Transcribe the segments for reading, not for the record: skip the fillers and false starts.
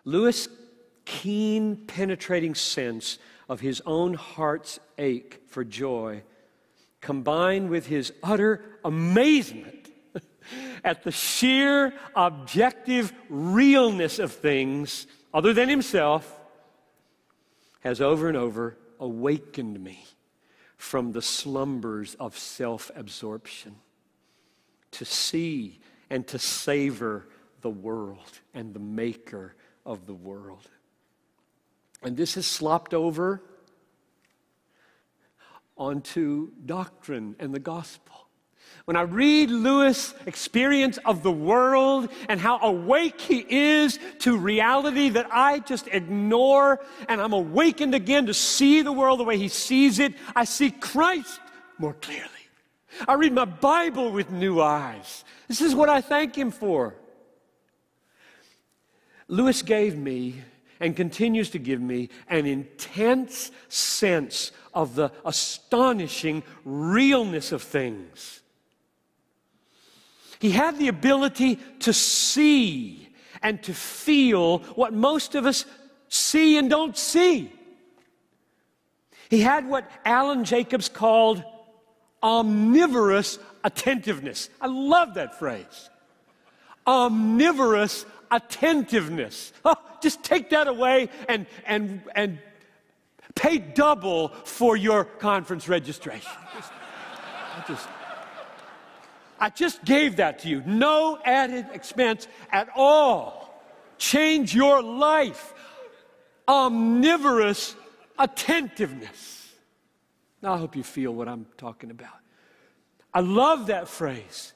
Lewis' keen, penetrating sense of his own heart's ache for joy, combined with his utter amazement at the sheer objective realness of things other than himself, has over and over awakened me from the slumbers of self-absorption to see and to savor the world and the maker of the world. And this has slopped over onto doctrine and the gospel. When I read Lewis' experience of the world and how awake he is to reality that I just ignore, and I'm awakened again to see the world the way he sees it, I see Christ more clearly. I read my Bible with new eyes. This is what I thank him for. Lewis gave me and continues to give me an intense sense of the astonishing realness of things. He had the ability to see and to feel what most of us see and don't see. He had what Alan Jacobs called omnivorous attentiveness. I love that phrase. Omnivorous attentiveness. Oh, just take that away and pay double for your conference registration. I just gave that to you. No added expense at all. Change your life. Omnivorous attentiveness. Now, I hope you feel what I'm talking about. I love that phrase.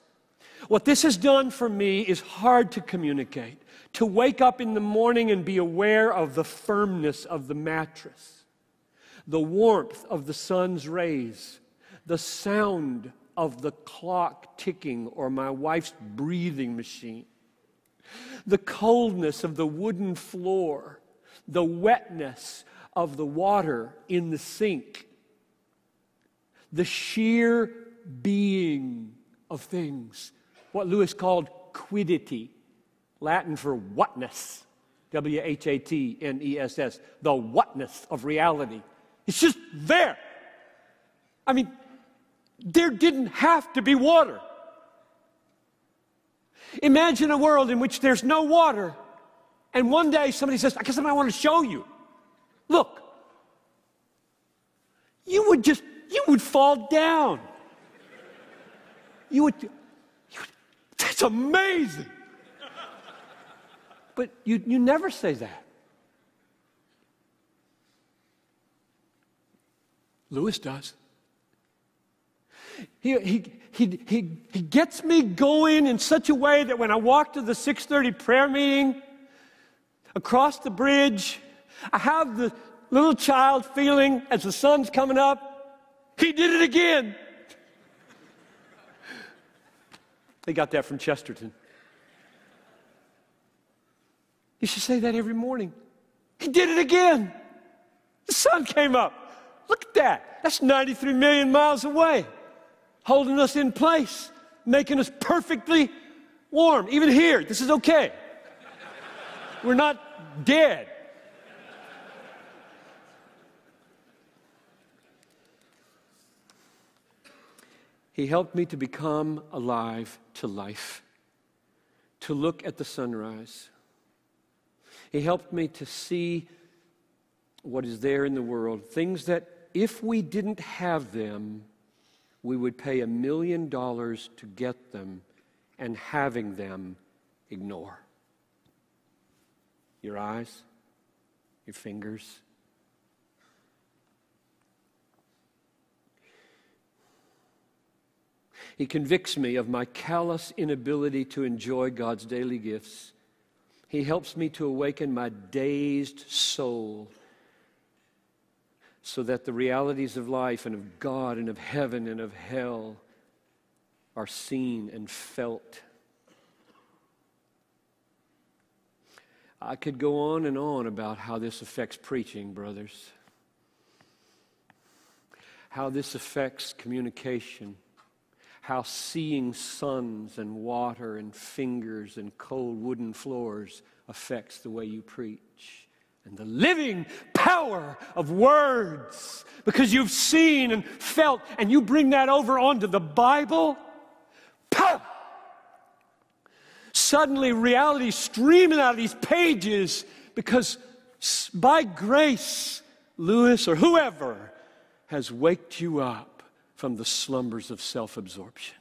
What this has done for me is hard to communicate. To wake up in the morning and be aware of the firmness of the mattress, the warmth of the sun's rays, the sound of the clock ticking or my wife's breathing machine, the coldness of the wooden floor, the wetness of the water in the sink, the sheer being of things, what Lewis called quiddity, Latin for whatness, W-H-A-T-N-E-S-S, the whatness of reality. It's just there. I mean, there didn't have to be water. Imagine a world in which there's no water, and one day somebody says, I guess I want to show you. Look. You would fall down. That's amazing. But you never say that. Lewis does. He gets me going in such a way that when I walk to the 6:30 prayer meeting across the bridge, I have the little child feeling as the sun's coming up, he did it again. They got that from Chesterton. You should say that every morning. He did it again. The sun came up. Look at that. That's 93 million miles away, holding us in place, making us perfectly warm. Even here, this is okay. We're not dead. He helped me to become alive to life, to look at the sunrise. He helped me to see what is there in the world, things that if we didn't have them, we would pay $1 million to get them, and having them, ignore. Your eyes, your fingers. He convicts me of my callous inability to enjoy God's daily gifts. He helps me to awaken my dazed soul so that the realities of life and of God and of heaven and of hell are seen and felt. I could go on and on about how this affects preaching, brothers. How this affects communication. How seeing suns and water and fingers and cold wooden floors affects the way you preach. And the living power of words, because you've seen and felt, and you bring that over onto the Bible, pow! Suddenly reality streaming out of these pages, because by grace, Lewis or whoever has waked you up from the slumbers of self-absorption.